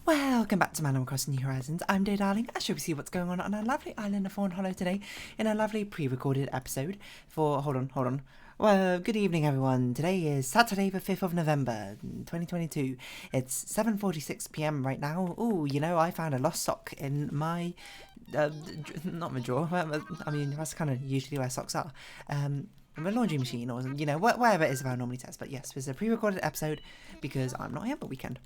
Welcome back to Animal Crossing New Horizons. I'm Day Darling. I shall we see what's going on our lovely island of Fawnhollow today in a lovely pre-recorded episode for... Hold on. Well, good evening everyone. Today is Saturday the 5th of November 2022. It's 7:46 p.m. right now. Ooh, you know, I found a lost sock in my... not my drawer. I mean, that's kind of usually where socks are. My laundry machine or, you know, wherever it is I normally test. But yes, it's a pre-recorded episode because I'm not here for the weekend.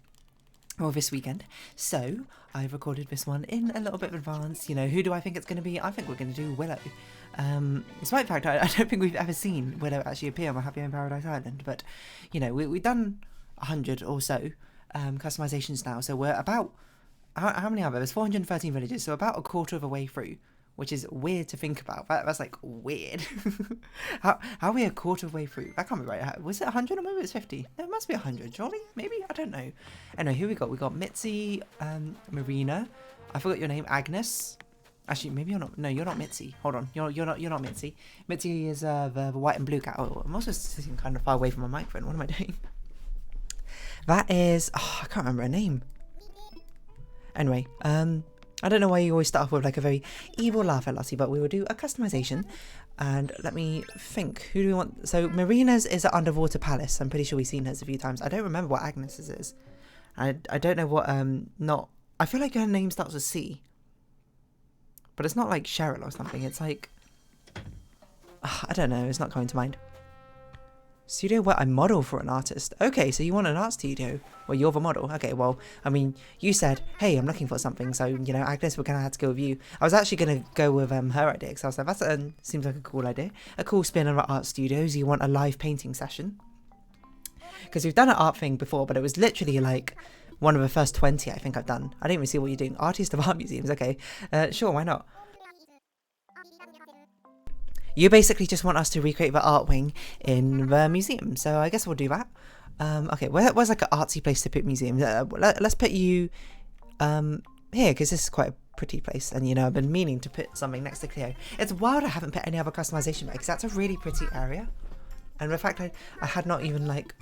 Or this weekend. So, I've recorded this one in a little bit of advance. You know, who do I think it's going to be? I think we're going to do Willow. Despite the fact I don't think we've ever seen Willow actually appear on Happy in Paradise Island. But, you know, we've done 100 or so customizations now. So we're about... How many are there? There's 413 villages. So about a quarter of a way through. Which is weird to think about. That's like weird. how are we a quarter of the way through? That can't be right. Was it 100 or maybe it's 50? No, it must be 100, surely? Maybe? I don't know. Anyway, who we got? We got Mitzi, Marina. I forgot your name. Agnes. Actually, maybe you're not. No, you're not Mitzi. Hold on. You're not Mitzi. Mitzi is the white and blue cat. Oh, I'm also sitting kind of far away from my microphone. What am I doing? That is... Oh, I can't remember her name. Anyway, I don't know why you always start off with like a very evil laugh at Lottie, but we will do a customization. And let me think, who do we want? So Marina's is an underwater palace. I'm pretty sure we've seen hers a few times. I don't remember what Agnes's is. I don't know what, I feel like her name starts with C. But it's not like Cheryl or something. It's like, I don't know. It's not coming to mind. Studio where I model for an artist. Okay, so you want an art studio? Well, you're the model. Okay, well, I mean, you said, hey, I'm looking for something. So, you know, Agnes, we're going to have to go with you. I was actually going to go with her idea. Because I was like, that seems like a cool idea. A cool spin on art studios. You want a live painting session. Because we've done an art thing before, but it was literally like one of the first 20 I think I've done. I didn't even see what you're doing. Artist of art museums. Okay, sure, why not? You basically just want us to recreate the art wing in the museum, so I guess we'll do that. Okay, where's like an artsy place to put museums? Let's put you here, because this is quite a pretty place, and you know, I've been meaning to put something next to Cleo. It's wild I haven't put any other customization back, because that's a really pretty area. And the fact I had not even like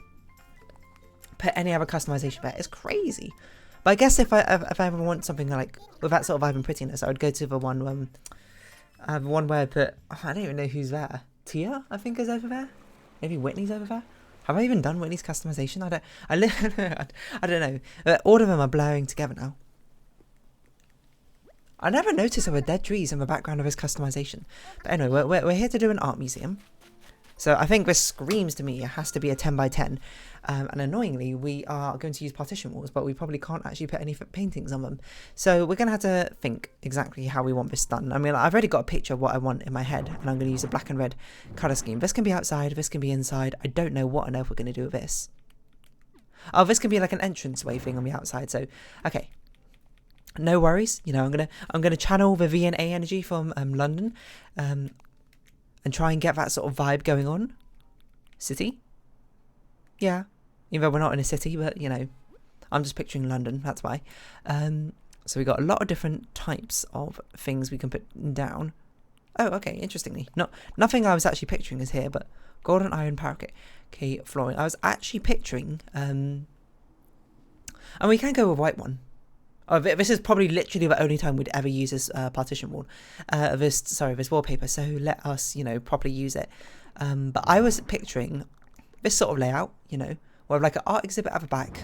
put any other customization back is crazy. But I guess if I ever want something like with that sort of vibe and prettiness, I would go to the one one where I put, I don't even know who's there. Tia, I think, is over there. Maybe Whitney's over there. Have I even done Whitney's customization? I don't know. All of them are blurring together now. I never noticed there were dead trees in the background of his customization. But anyway, we're here to do an art museum. So I think this screams to me it has to be a 10 by 10. And annoyingly, we are going to use partition walls, but we probably can't actually put any paintings on them. So we're going to have to think exactly how we want this done. I mean, I've already got a picture of what I want in my head, and I'm going to use a black and red colour scheme. This can be outside, this can be inside. I don't know what on earth we're going to do with this. Oh, this can be like an entranceway thing on the outside. So, okay. No worries. You know, I'm gonna channel the V&A energy from London, and try and get that sort of vibe going on. City? Yeah. Even though we're not in a city, but, you know, I'm just picturing London, that's why. So we got a lot of different types of things we can put down. Oh, okay, interestingly. Nothing I was actually picturing is here, but golden iron parakeet. Okay, flooring. I was actually picturing, and we can go with white one. Oh, this is probably literally the only time we'd ever use this partition wall, this wallpaper, so let us, you know, properly use it. But I was picturing this sort of layout, you know, where like an art exhibit at the back,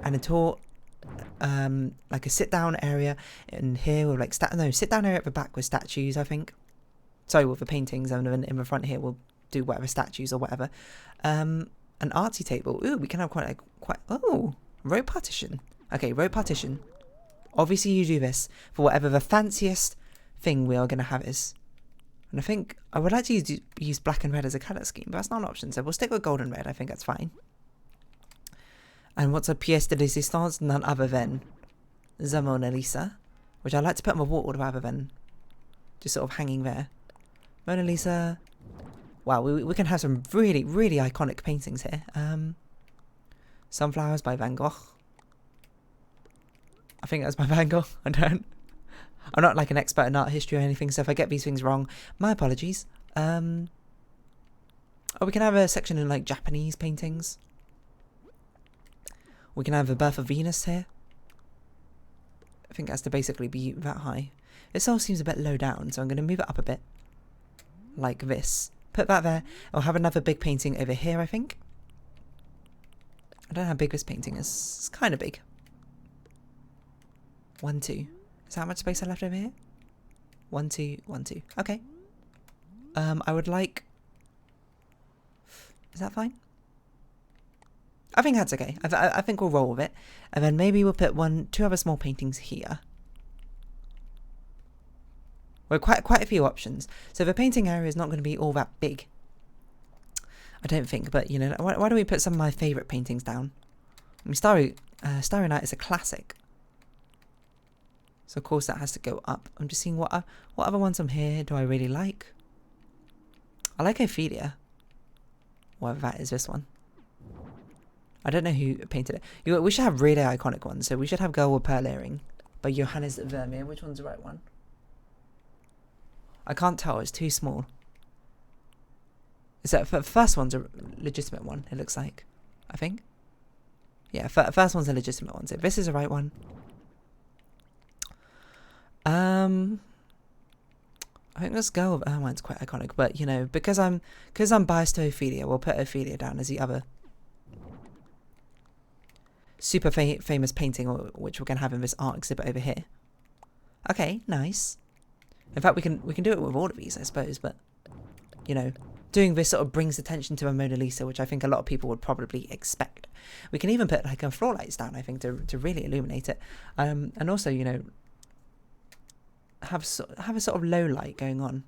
and a tour, like a sit-down area in here with like, sit-down area at the back with statues, I think. Sorry, with the paintings, and in the front here we'll do whatever statues or whatever. An artsy table. Ooh, we can have quite, row partition. Okay, row partition. Obviously you do this for whatever the fanciest thing we are going to have is. And I think I would like to use black and red as a colour scheme, but that's not an option, so we'll stick with gold and red. I think that's fine. And what's a pièce de résistance? None other than the Mona Lisa, which I like to put on the wall rather than just sort of hanging there. Mona Lisa. Wow, we can have some really, really iconic paintings here. Sunflowers by Van Gogh. I think that's by Van Gogh. I'm not like an expert in art history or anything, so if I get these things wrong, my apologies. Oh, we can have a section in like Japanese paintings. We can have the Birth of Venus here. think it has to basically be that high. This all seems a bit low down, so I'm going to move it up a bit. Like this. Put that there. I'll have another big painting over here, I think. I don't know how big this painting is. It's kind of big. 1, 2. Is that how much space I left over here? 1, 2, 1, 2. Okay. I would like... Is that fine? I think that's okay. I think we'll roll with it. And then maybe we'll put 2 other small paintings here. Well, quite a few options. So the painting area is not going to be all that big. I don't think, but you know, why don't we put some of my favourite paintings down? I mean, Starry Night is a classic. So of course that has to go up. I'm just seeing what other ones from here do I really like. I like Ophelia. Whatever that is, this one. I don't know who painted it. We should have really iconic ones. So we should have Girl with Pearl Earring by Johannes Vermeer. Which one's the right one? I can't tell. It's too small. Is that the first one's a legitimate one? It looks like. I think. Yeah, first one's a legitimate one. So this is the right one. I think this Girl with Ermine's quite iconic, but you know, because I'm biased to Ophelia, we'll put Ophelia down as the other super famous painting, which we're gonna have in this art exhibit over here. Okay, nice. In fact, we can do it with all of these, I suppose, but you know, doing this sort of brings attention to a Mona Lisa, which I think a lot of people would probably expect. We can even put like floor lights down, I think, to really illuminate it, and also, you know, have a sort of low light going on,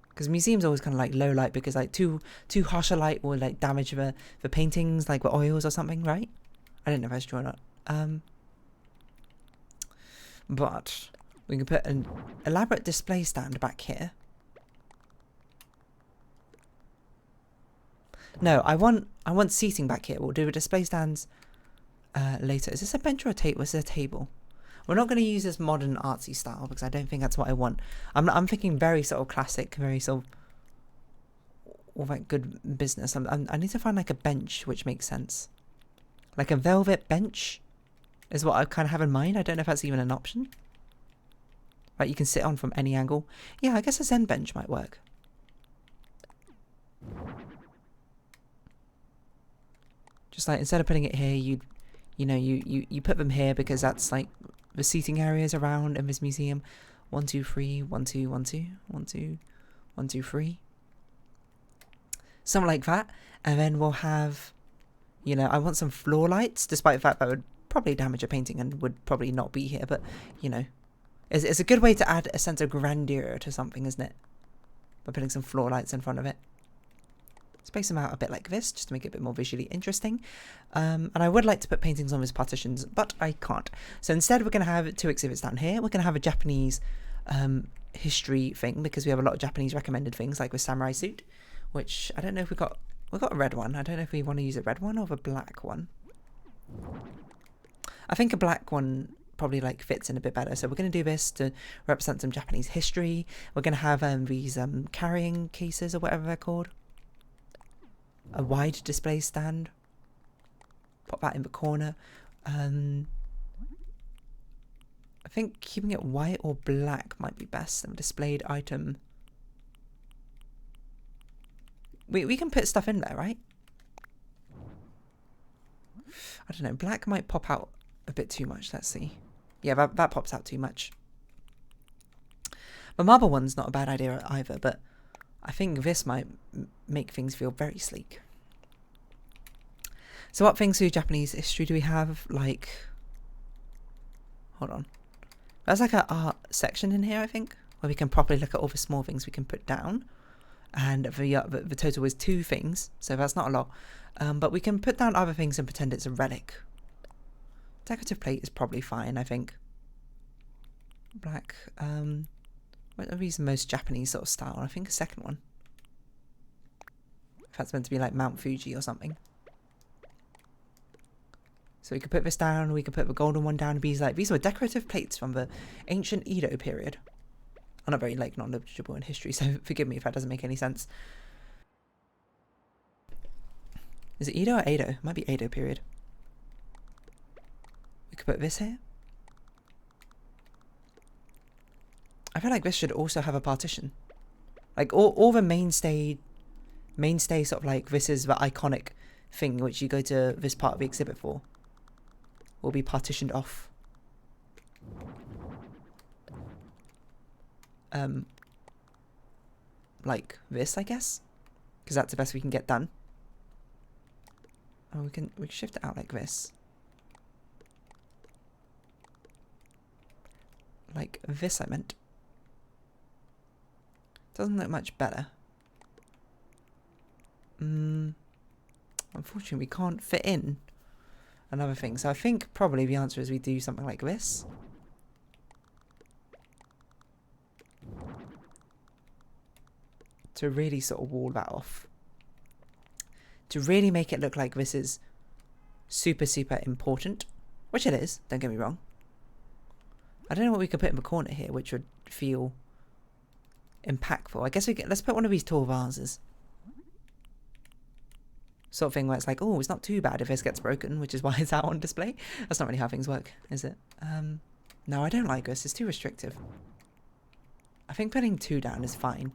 because museums always kind of like low light, because like too harsh a light will like damage the paintings, like with oils or something, right? I don't know if that's true or not. But we can put an elaborate display stand back here. No, I want seating back here. We'll do a display stands later. Is this a bench or a table? Is it a table? We're not going to use this modern artsy style, because I don't think that's what I want. I'm thinking very sort of classic, very sort of all that good business. I need to find like a bench which makes sense. Like a velvet bench is what I kind of have in mind. I don't know if that's even an option. Right, you can sit on from any angle. Yeah, I guess a Zen bench might work. Just like instead of putting it here, you put them here, because that's like the seating areas around in this museum. 1, 2, 3, 1, 2, 1, 2, 1, 2, 1, 2, 3. Something like that. And then we'll have, you know, I want some floor lights, despite the fact that would probably damage a painting and would probably not be here. But, you know, it's a good way to add a sense of grandeur to something, isn't it? By putting some floor lights in front of it. Space them out a bit like this, just to make it a bit more visually interesting. And I would like to put paintings on these partitions, but I can't. So instead we're going to have 2 exhibits down here. We're going to have a Japanese history thing, because we have a lot of Japanese recommended things, like with Samurai Suit, which I don't know if we've got a red one. I don't know if we want to use a red one or a black one. I think a black one probably like fits in a bit better. So we're going to do this to represent some Japanese history. We're going to have these carrying cases or whatever they're called. A wide display stand. Pop that in the corner. I think keeping it white or black might be best. And displayed item. We can put stuff in there, right? I don't know. Black might pop out a bit too much. Let's see. Yeah, that pops out too much. The marble one's not a bad idea either, but I think this might make things feel very sleek. So what things through Japanese history do we have? Like, hold on. There's like an art section in here, I think, where we can properly look at all the small things we can put down. And the total is 2 things, so that's not a lot. But we can put down other things and pretend it's a relic. Decorative plate is probably fine, I think. Black. What are these the most Japanese sort of style? I think a second one. If that's meant to be like Mount Fuji or something. So we could put this down, we could put the golden one down. These were decorative plates from the ancient Edo period. I'm not very like knowledgeable in history, so forgive me if that doesn't make any sense. Is it Edo or Edo? It might be Edo period. We could put this here. feel like this should also have a partition. Like all the mainstay sort of like, this is the iconic thing which you go to this part of the exhibit for, will be partitioned off. Like this, I guess, because that's the best we can get done. Oh, we can shift it out like this. Like this, I meant. Doesn't look much better. Unfortunately, we can't fit in another thing. So I think probably the answer is we do something like this. To really sort of wall that off. To really make it look like this is super, super important. Which it is, don't get me wrong. I don't know what we could put in the corner here, which would feel impactful. I guess let's put one of these tall vases. Sort of thing where it's like, oh, it's not too bad if this gets broken, which is why it's out on display. That's not really how things work, is it? No, I don't like this. It's too restrictive. I think putting 2 down is fine.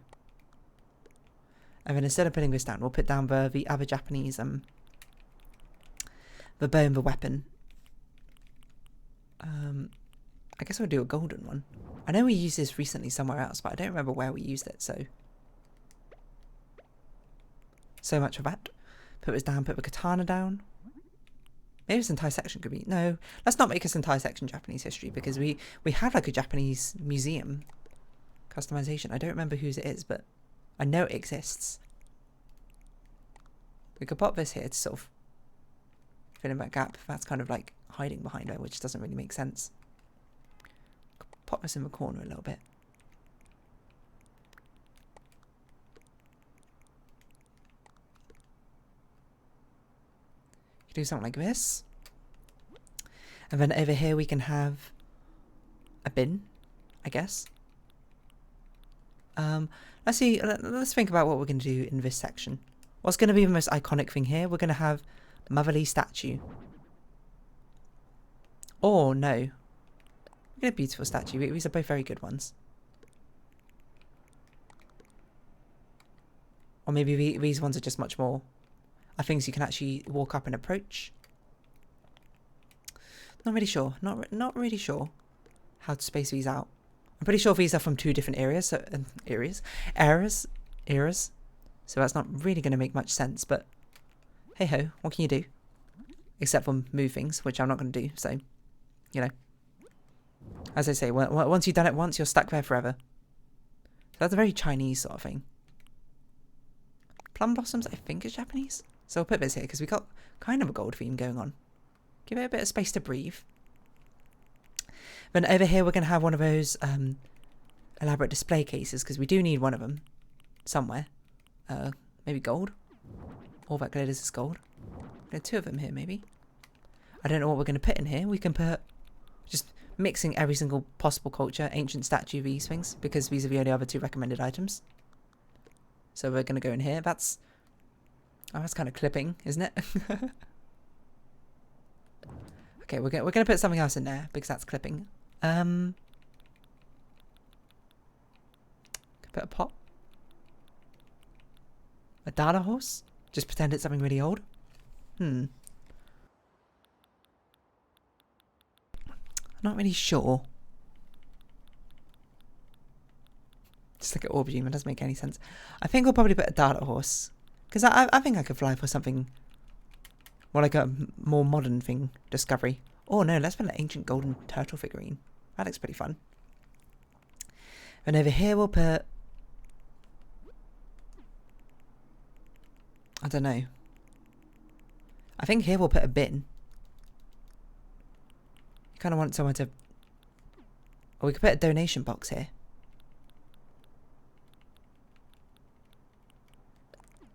And then instead of putting this down, we'll put down the other Japanese, the bow and the weapon. I guess we'll do a golden one. I know we used this recently somewhere else, but I don't remember where we used it, so much for that. Put this down, put the katana down. Maybe this entire section could be... No, let's not make this entire section Japanese history, because we have like a Japanese museum customization. I don't remember whose it is, but I know it exists. We could pop this here to sort of fill in that gap. That's kind of like hiding behind her, which doesn't really make sense. Pop this in the corner a little bit. You do something like this. And then over here we can have a bin, I guess. Let's see, let's think about what we're going to do in this section. What's going to be the most iconic thing here? We're going to have motherly statue. Or no. We're going to beautiful statue. These are both very good ones. Or maybe these ones are just much more things you can actually walk up and approach. Not really sure. Not really sure how to space these out. I'm pretty sure these are from 2 different areas. So eras. So that's not really going to make much sense. But hey ho, what can you do? Except for move things, which I'm not going to do. So, you know, as I say, once you've done it once, you're stuck there forever. So that's a very Chinese sort of thing. Plum blossoms, I think, is Japanese. So I'll put this here because we got kind of a gold theme going on. Give it a bit of space to breathe. Then over here we're going to have one of those elaborate display cases, because we do need one of them somewhere. Maybe gold. All that glitters is gold. There are 2 of them here, maybe. I don't know what we're going to put in here. We can put just mixing every single possible culture, ancient statue, these things, because these are the only other 2 recommended items. So we're going to go in here. That's kind of clipping, isn't it? Okay, we're going to put something else in there because that's clipping. Could put a pot. A data horse? Just pretend it's something really old? I'm not really sure. Just like an aubergine, it doesn't make any sense. I think we'll probably put a data horse. Because I think I could fly for something more like a more modern thing. Discovery. Oh no, let's put an ancient golden turtle figurine. That looks pretty fun. And over here we'll put... I don't know. I think here we'll put a bin. You kind of want someone to... Or we could put a donation box here.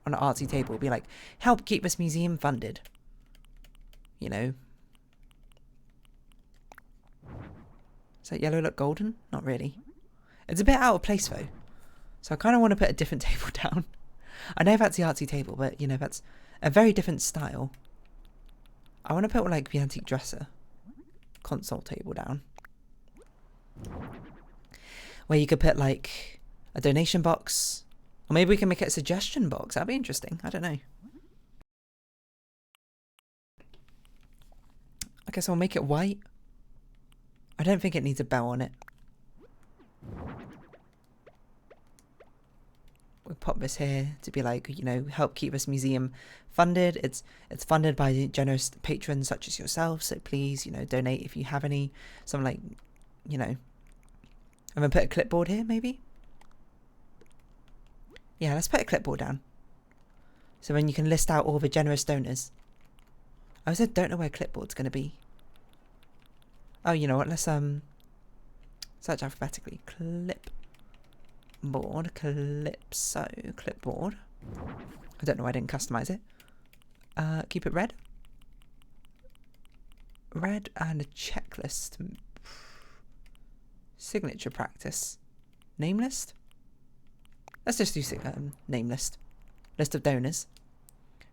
On an artsy table, it'll be like, help keep this museum funded. You know. Does that yellow look golden? Not really. It's a bit out of place though. So I kind of want to put a different table down. I know that's the artsy table, but you know, that's a very different style. I want to put like the antique dresser console table down. where you could put like a donation box, or maybe we can make it a suggestion box. That'd be interesting. I don't know. I guess I'll make it white. I don't think it needs a bell on it. We'll pop this here to be like, you know, help keep this museum funded. It's funded by generous patrons such as yourself, so please, you know, donate if you have any. Something like, you know, I'm gonna put a clipboard here, maybe. Yeah, let's put a clipboard down. So then you can list out all the generous donors. I also don't know where clipboard's gonna be. Oh, you know what? Let's search alphabetically. Clipboard, Calypso, clipboard. I don't know why I didn't customize it. Keep it red. Red and a checklist. Signature practice. Name list? Let's just do name list. List of donors.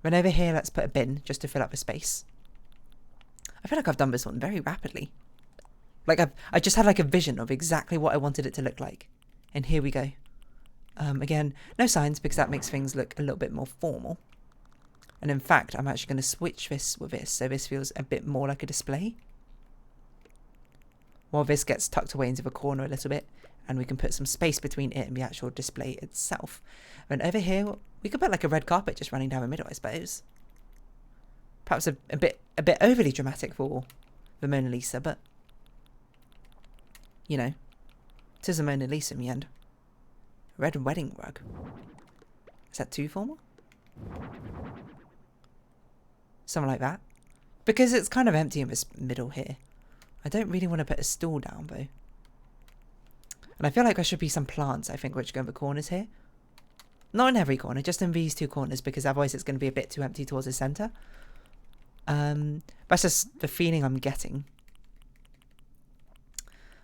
Then over here, let's put a bin just to fill up the space. I feel like I've done this one very rapidly. Like I just had like a vision of exactly what I wanted it to look like. And here we go. Again, no signs because that makes things look a little bit more formal. And in fact, I'm actually going to switch this with this so this feels a bit more like a display. While this gets tucked away into the corner a little bit, and we can put some space between it and the actual display itself. And over here, we could put like a red carpet just running down the middle, I suppose. Perhaps a bit overly dramatic for the Mona Lisa, but you know, it is a Mona Lisa in the end. Red wedding rug. Is that too formal? Something like that. Because it's kind of empty in this middle here. I don't really want to put a stool down though. And I feel like there should be some plants, I think, which go in the corners here. Not in every corner, just in these two corners, because otherwise it's going to be a bit too empty towards the centre. That's just the feeling I'm getting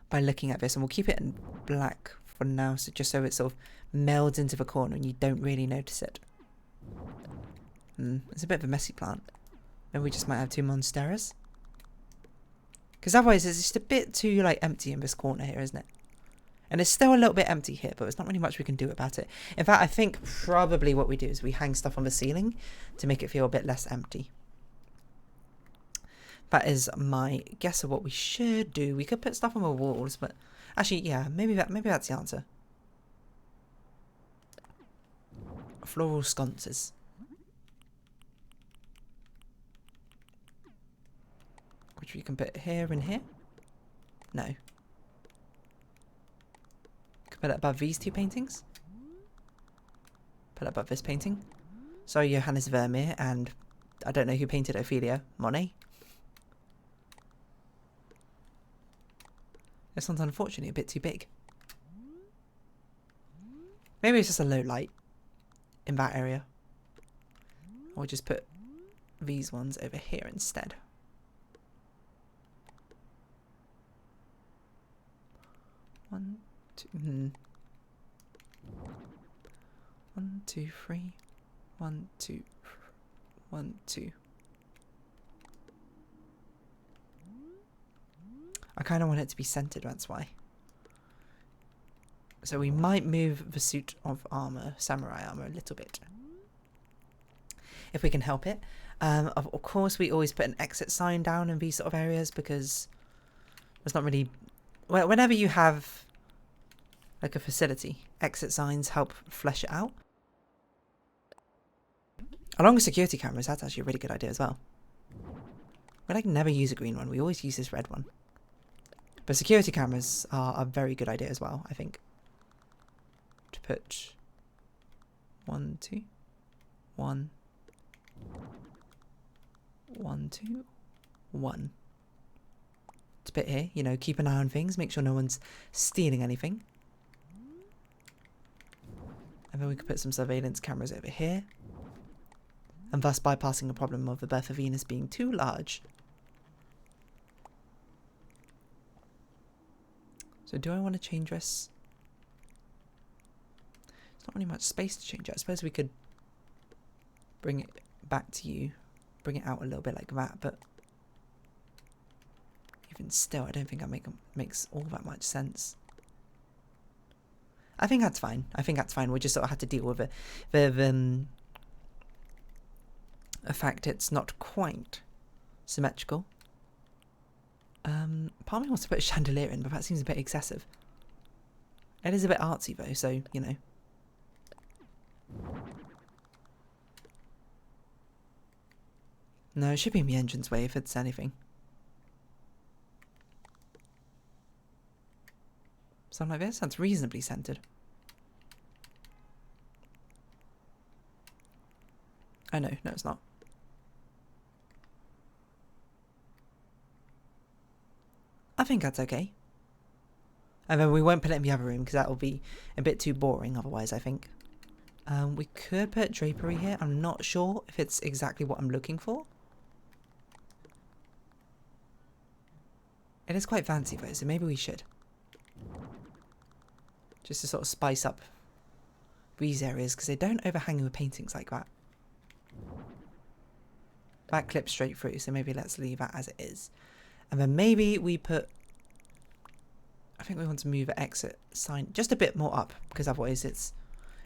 by looking at this, and we'll keep it in black for now, so just so it sort of melds into the corner and you don't really notice it. It's a bit of a messy plant. Maybe we just might have two monsteras. Because otherwise it's just a bit too like empty in this corner here, isn't it? And it's still a little bit empty here, but there's not really much we can do about it. In fact, I think probably what we do is we hang stuff on the ceiling to make it feel a bit less empty. That is my guess of what we should do. We could put stuff on the walls, but actually, yeah, maybe that's the answer. Floral sconces. Which we can put here and here. No. Could put it above these two paintings. Put it above this painting. Sorry, Johannes Vermeer, and I don't know who painted Ophelia. Monet? This one's unfortunately a bit too big. Maybe it's just a low light in that area. Or just put these ones over here instead. One, two, 1, 2, 3. 1, 2, 1, 2. I kind of want it to be centered, that's why. So we might move the suit of armor, samurai armor, a little bit. If we can help it. Of course, we always put an exit sign down in these sort of areas because there's not really... Well, whenever you have like a facility, exit signs help flesh it out. Along with security cameras, that's actually a really good idea as well. We like never use a green one, we always use this red one. But security cameras are a very good idea as well, I think. To put 1, 2, 1, 1, 2, 1. To put here, you know, keep an eye on things, make sure no one's stealing anything. And then we could put some surveillance cameras over here. And thus bypassing the problem of the birth of Venus being too large. So do I want to change this? There's not really much space to change it. I suppose we could bring it back to you. Bring it out a little bit like that, but even still, I don't think that makes all that much sense. I think that's fine. I think that's fine. We just sort of had to deal with it. The fact it's not quite symmetrical. Part of me wants to put a chandelier in, but that seems a bit excessive. It is a bit artsy though, so, you know. No, it should be in the entranceway if it's anything. Something like this? That's reasonably centered. Oh no, no it's not. I think that's okay. And then we won't put it in the other room because that will be a bit too boring otherwise, I think. We could put drapery here. I'm not sure if it's exactly what I'm looking for. It is quite fancy though, so maybe we should. Just to sort of spice up these areas because they don't overhang with paintings like that. That clips straight through, so maybe let's leave that as it is. And then maybe we put... I think we want to move the exit sign just a bit more up because otherwise it's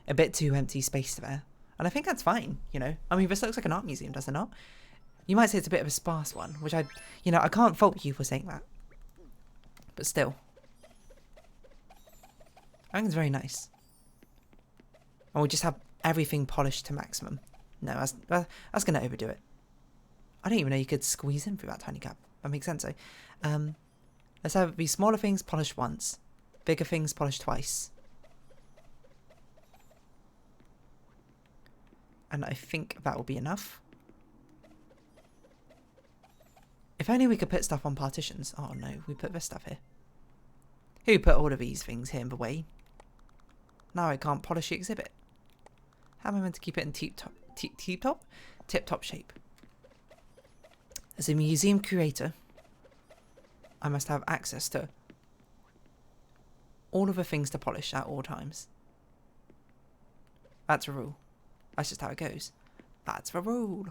a bit too empty space there. And I think that's fine, you know. I mean, this looks like an art museum, does it not? You might say it's a bit of a sparse one, which I can't fault you for saying that. But still. I think it's very nice. And we'll just have everything polished to maximum. No, that's going to overdo it. I didn't even know you could squeeze in through that tiny gap. That makes sense, though. Let's have these smaller things polished once. Bigger things polished twice. And I think that will be enough. If only we could put stuff on partitions. Oh no, we put this stuff here. Who put all of these things here in the way? Now I can't polish the exhibit. How am I meant to keep it in tip-top shape? As a museum curator, I must have access to all of the things to polish at all times. That's a rule. That's just how it goes. That's the rule.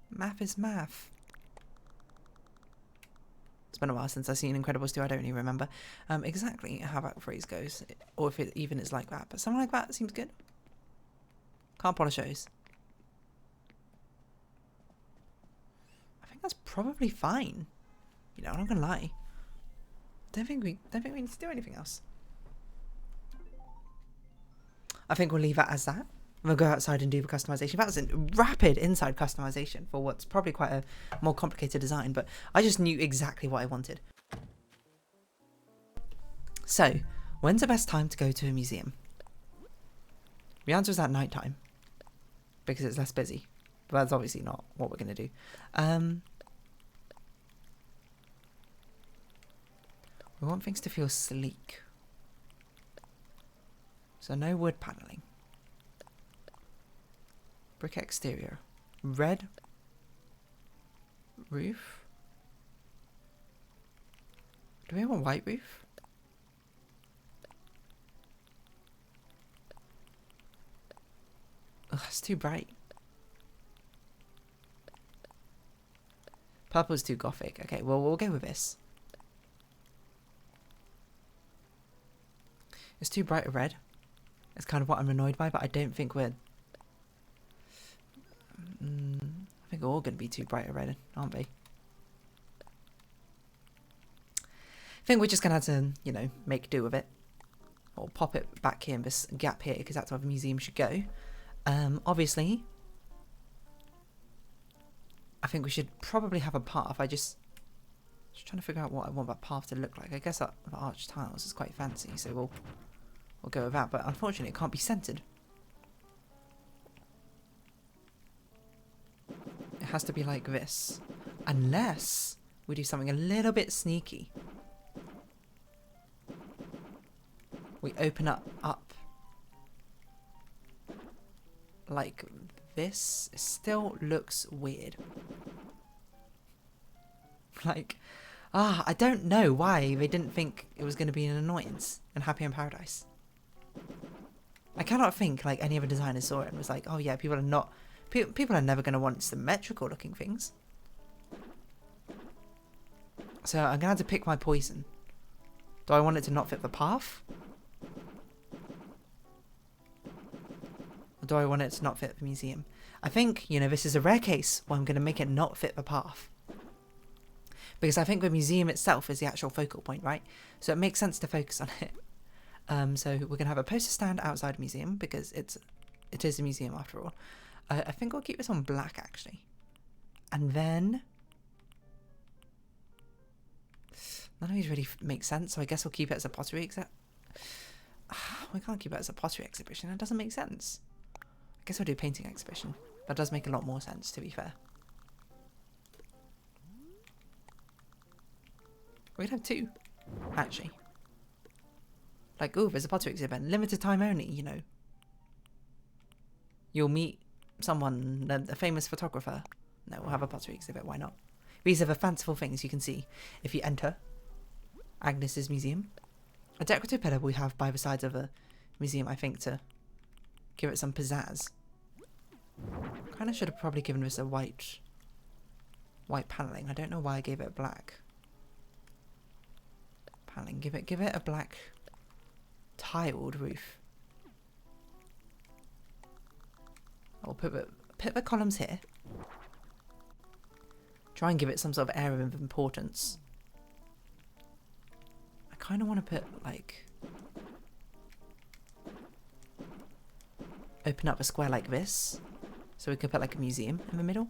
Math is math. It's been a while since I've seen Incredibles 2, I don't really remember exactly how that phrase goes, or if it even is like that, but something like that seems good. Can't polish those. I think that's probably fine. You know, I'm not gonna lie. Don't think we need to do anything else. I think we'll leave that as that. We'll go outside and do the customization. That was a rapid inside customization for what's probably quite a more complicated design, but I just knew exactly what I wanted. So, when's the best time to go to a museum? The answer is at night time, because it's less busy. But that's obviously not what we're going to do. We want things to feel sleek. So no wood paneling. Brick exterior. Red roof. Do we have a white roof? Ugh, it's too bright. Purple's too gothic. Okay, well, we'll go with this. It's too bright a red. It's kind of what I'm annoyed by, but I don't think we're... I think we're all going to be too bright a red, aren't we? I think we're just going to have to, you know, make do with it. Or pop it back here in this gap here, because that's where the museum should go. Obviously, I think we should probably have a path. Just trying to figure out what I want that path to look like. I guess that the arch tiles is quite fancy, so we'll go with that. But unfortunately, it can't be centered. It has to be like this, unless we do something a little bit sneaky. We open up like this. It still looks weird. Like, I don't know why they didn't think it was going to be an annoyance in Happy in Paradise. I cannot think like any other designers saw it and was like, oh yeah, people are never going to want symmetrical looking things. So I'm going to have to pick my poison. Do I want it to not fit the path? do I want it to not fit the museum? I think, you know, this is a rare case where I'm going to make it not fit the path. Because I think the museum itself is the actual focal point, right? So it makes sense to focus on it. So we're going to have a poster stand outside the museum because it is a museum after all. I think we'll keep this on black actually. And then none of these really make sense, so I guess we'll keep it as a pottery we can't keep it as a pottery exhibition, that doesn't make sense. I guess we'll do a painting exhibition. That does make a lot more sense, to be fair. We'd have two, actually. Like, ooh, there's a pottery exhibit, limited time only, you know. You'll meet someone, a famous photographer. No, we'll have a pottery exhibit, why not? These are the fanciful things you can see if you enter Agnes's museum. A decorative pillar we have by the sides of a museum, I think, to give it some pizzazz. Kind of should have probably given this a white paneling. I don't know why I gave it black paneling. Give it a black tiled roof. I'll put the columns here. Try and give it some sort of air of importance. I kind of want to put, like, open up a square like this, so we could put like a museum in the middle.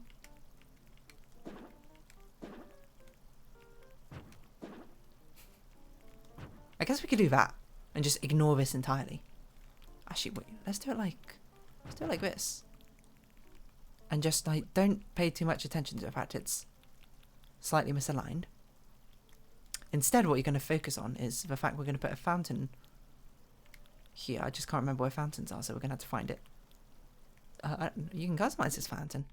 I guess we could do that and just ignore this entirely. Actually, wait, let's do it like this. And just, like, don't pay too much attention to the fact it's slightly misaligned. Instead, what you're going to focus on is the fact we're going to put a fountain here. I just can't remember where fountains are, so we're going to have to find it. You can customize this fountain.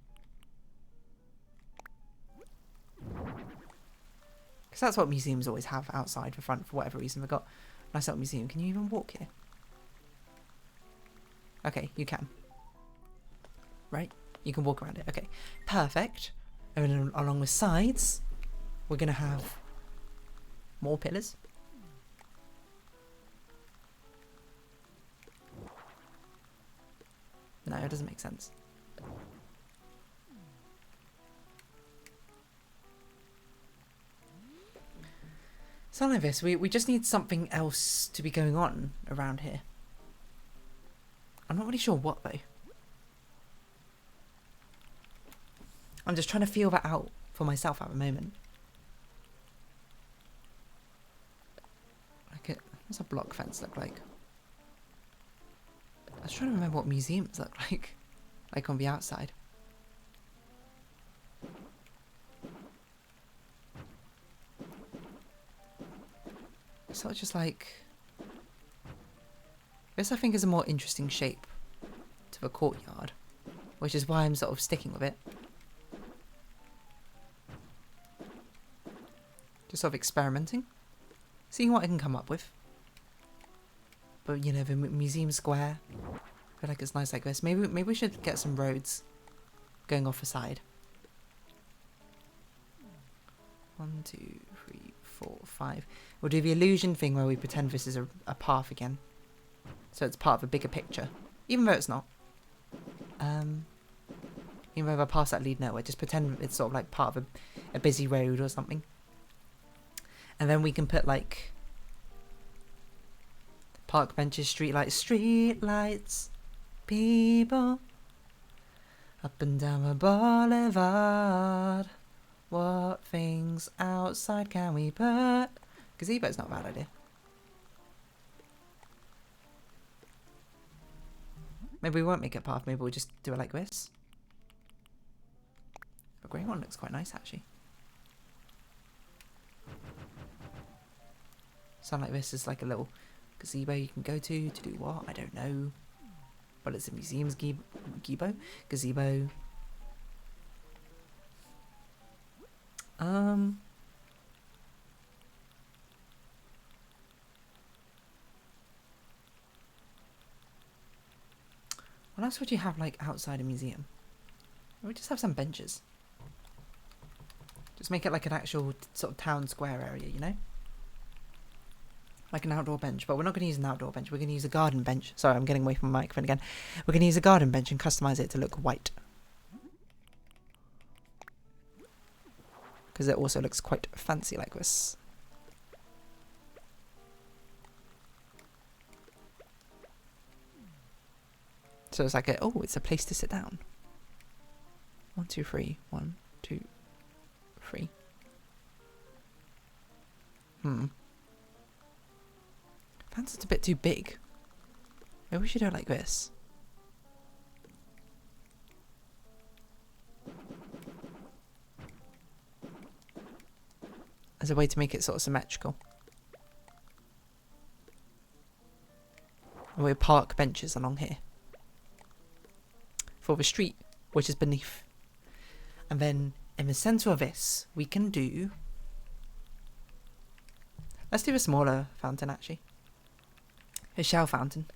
Because that's what museums always have outside the front for whatever reason. They've got a nice little museum. Can you even walk here? Okay, you can. Right? You can walk around it. Okay, perfect. And then along the sides, we're going to have more pillars. No, it doesn't make sense. Something like this. We just need something else to be going on around here. I'm not really sure what though. I'm just trying to feel that out for myself at the moment. What's a block fence look like? I was trying to remember what museums look like on the outside. It's sort of just like... This I think is a more interesting shape to the courtyard, which is why I'm sort of sticking with it. Just sort of experimenting, seeing what I can come up with. But you know, the museum square, I feel like it's nice like this. Maybe we should get some roads going off the side. 1, 2, 3, 4, 5. We'll do the illusion thing where we pretend this is a path again, so it's part of a bigger picture, even though it's not. Even though the paths that lead nowhere, just pretend it's sort of like part of a busy road or something. And then we can put like park benches, street lights, people up and down the boulevard. What things outside can we put? Gazebo's not a bad idea. Maybe we won't make it a path, maybe we'll just do it like this. The grey one looks quite nice actually. Something like this is like a little gazebo you can go to do what? I don't know. But it's a museum's gazebo. What else would you have like outside a museum? Or we just have some benches. Just make it like an actual sort of town square area, you know? like an outdoor bench, but we're not going to use an outdoor bench. We're going to use a garden bench. Sorry, I'm getting away from my microphone again. We're going to use a garden bench and customize it to look white. Because it also looks quite fancy like this. So it's like it's a place to sit down. 1, 2, 3. 1, 2, 3. Fancy it's a bit too big. Maybe we should do it like this. As a way to make it sort of symmetrical. And we'll park benches along here. For the street, which is beneath. And then in the centre of this, we can do... Let's do a smaller fountain, actually. A shell fountain.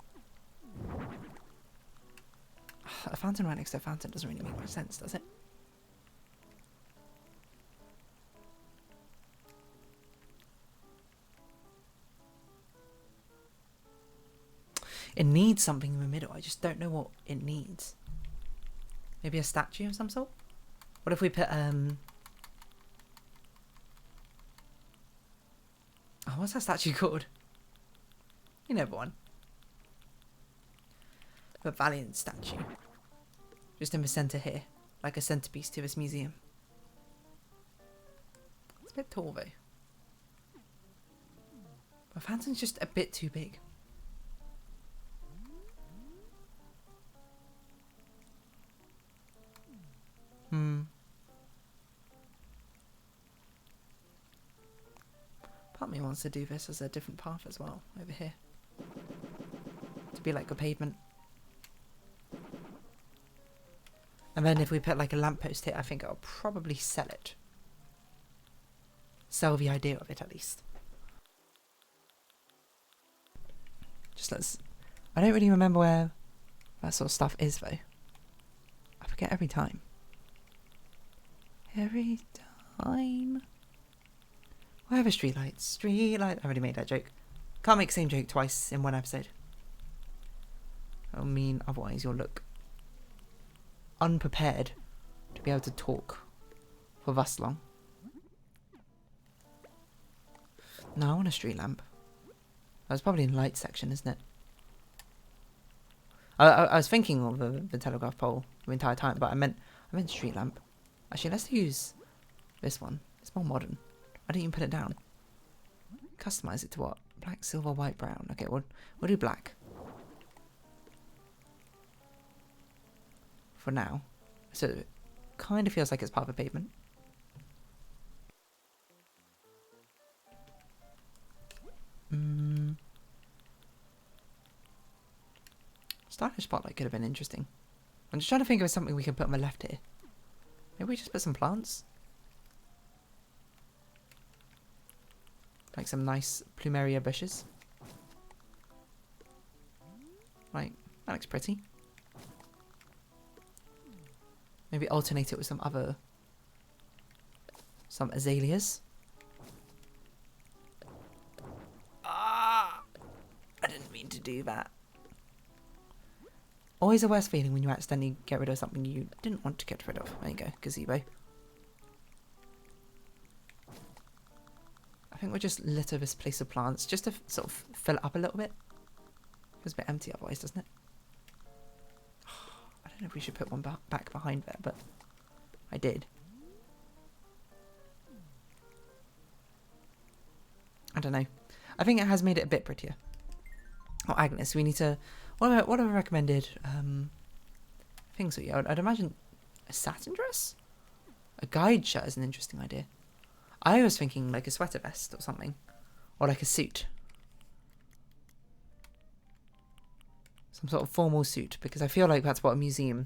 A fountain right next to a fountain doesn't really make much sense, does it? It needs something in the middle. I just don't know what it needs. Maybe a statue of some sort? What if we put, oh, what's that statue called? You know the one. The Valiant statue. Just in the centre here. Like a centrepiece to this museum. It's a bit tall though. The fountain's just a bit too big. Part of me wants to do this as a different path as well, over here. To be like a pavement. And then if we put like a lamppost here, I think I'll probably sell it. Sell the idea of it at least. Just let's... I don't really remember where that sort of stuff is though. I forget every time. Every time. Where are the streetlights? Streetlight. I already made that joke. Can't make the same joke twice in one episode. That'll mean otherwise you'll look unprepared to be able to talk for thus long. No, I want a street lamp. That's probably in the light section, isn't it? I was thinking of the telegraph pole the entire time, but I meant street lamp. Actually, let's use this one. It's more modern. I didn't even put it down. Customize it to what? Black, silver, white, brown. Okay, we'll do black. For now. So it kind of feels like it's part of a pavement. Stylish spotlight could have been interesting. I'm just trying to think of something we can put on the left here. Maybe we just put some plants? Like some nice plumeria bushes. Right, that looks pretty. Maybe alternate it with some azaleas. Ah! I didn't mean to do that. Always the worst feeling when you accidentally get rid of something you didn't want to get rid of. There you go, gazebo. I think we'll just litter this place with plants just to sort of fill it up a little bit. It's a bit empty otherwise, doesn't it? I don't know if we should put one back behind there, but I did. I don't know. I think it has made it a bit prettier. Oh, Agnes, we need to... What are the recommended things for you? I'd imagine a satin dress? A guide shirt is an interesting idea. I was thinking like a sweater vest or something. Or like a suit. Some sort of formal suit. Because I feel like that's what a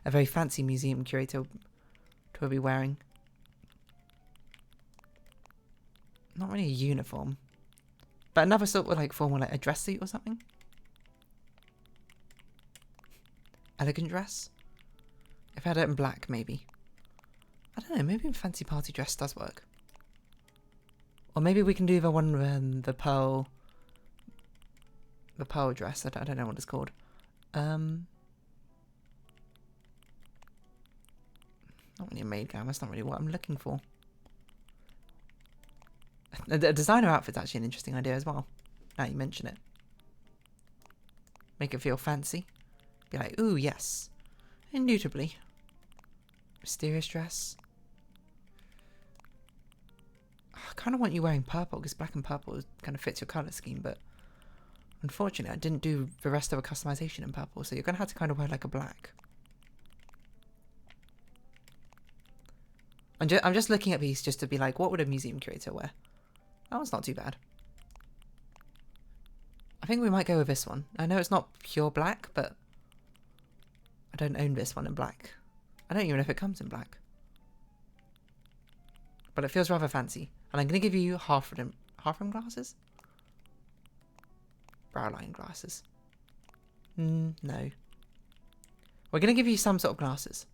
very fancy museum curator will be wearing. Not really a uniform. But another sort of like formal, like a dress suit or something. Elegant dress. If I had it in black, maybe. I don't know, maybe a fancy party dress does work. Or maybe we can do the one with the pearl the pearl dress. I don't know what it's called. Not really a maid gown. That's not really what I'm looking for. The designer outfit's actually an interesting idea as well. Now you mention it. Make it feel fancy. Be like, ooh, yes. Indubitably. Mysterious dress. I kind of want you wearing purple, because black and purple kind of fits your colour scheme, but unfortunately I didn't do the rest of a customization in purple, so you're going to have to kind of wear like a black. I'm just looking at these just to be like, what would a museum curator wear? That one's not too bad. I think we might go with this one. I know it's not pure black, but I don't own this one in black. I don't even know if it comes in black. But it feels rather fancy. And I'm going to give you half rim glasses? Brow line glasses. No. We're going to give you some sort of glasses.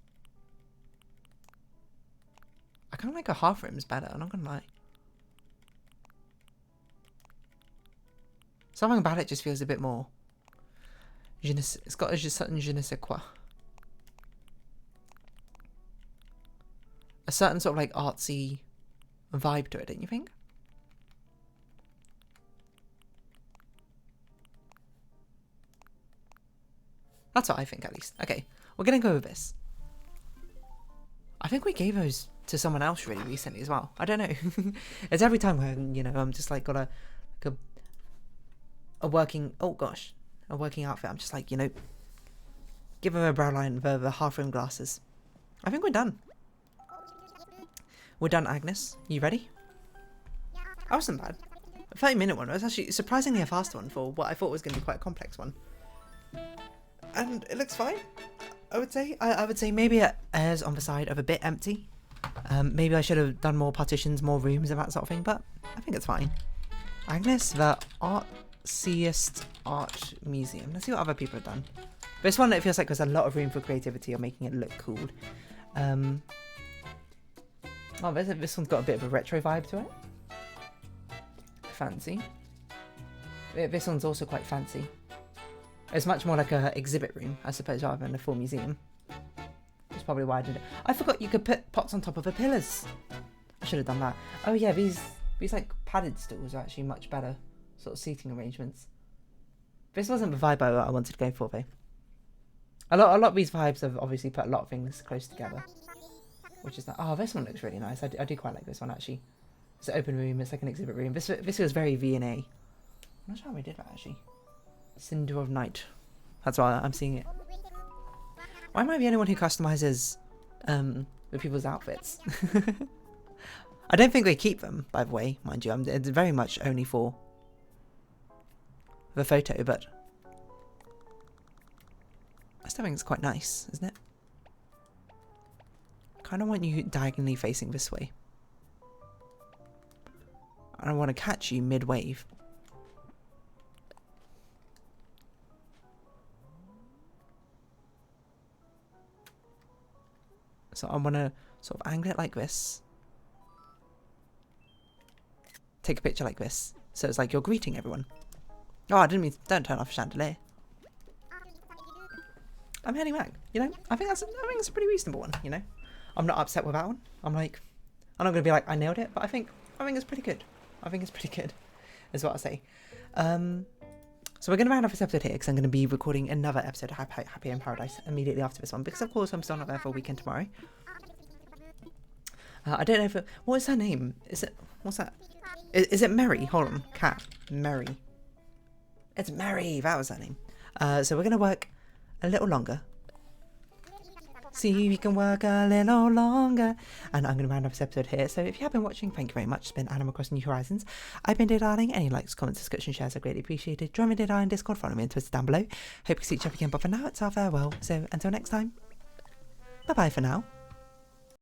I kind of like a half rim's better, I'm not going to lie. Something about it just feels a bit more... It's got a certain je ne sais quoi. A certain sort of like artsy vibe to it, don't you think? That's what I think, at least. Okay, we're going to go with this. I think we gave those to someone else really recently as well. I don't know. It's every time when, you know, I'm just like got a working, oh gosh, a working outfit. I'm just like, you know, give them a brow line, the half rim glasses. I think we're done. We're done, Agnes. You ready? That wasn't bad. A 30-minute one. It was actually surprisingly a fast one for what I thought was going to be quite a complex one. And it looks fine, I would say. I would say maybe it airs on the side of a bit empty. Maybe I should have done more partitions, more rooms and that sort of thing, but I think it's fine. Agnes, the Artsiest Art Museum. Let's see what other people have done. This one, it feels like there's a lot of room for creativity on making it look cool. Oh, this one's got a bit of a retro vibe to it. Fancy. This one's also quite fancy. It's much more like a exhibit room, I suppose, rather than a full museum. That's probably why I did it. I forgot you could put pots on top of the pillars. I should have done that. Oh yeah, these like padded stools are actually much better sort of seating arrangements. This wasn't the vibe I wanted to go for though. A lot of these vibes have obviously put a lot of things close together. Which is that, oh, this one looks really nice. I do quite like this one actually. It's an open room, it's like an exhibit room. This feels very V&A. I'm not sure how we did that actually. Cinder of Night. That's why I'm seeing it. Why am I the only one who customizes the people's outfits? I don't think they keep them, by the way, mind you. It's very much only for the photo, but I still think it's quite nice, isn't it? I kind of want you diagonally facing this way. And I want to catch you mid-wave. So I want to sort of angle it like this. Take a picture like this. So it's like you're greeting everyone. Oh, I didn't mean, don't turn off the chandelier. I'm heading back, you know? I think it's a pretty reasonable one, you know? I'm not upset with that one. I'm not going to be like, I nailed it, but I think it's pretty good. I think it's pretty good, is what I say. So we're going to round off this episode here because I'm going to be recording another episode of Happy in Paradise immediately after this one because, of course, I'm still not there for a weekend tomorrow. I don't know if what is her name? What's that? Is it Mary? Hold on. Cat. Mary. It's Mary. That was her name. So we're going to work a little longer. See, we can work a little longer. And I'm going to round up this episode here. So if you have been watching, thank you very much. It's been Animal Crossing New Horizons. I've been Darling. Any likes, comments, discussion, shares are greatly appreciated. Join me Darling Discord, follow me on Twitter down below. Hope you see each other again, but for now, it's our farewell. So until next time, bye-bye for now.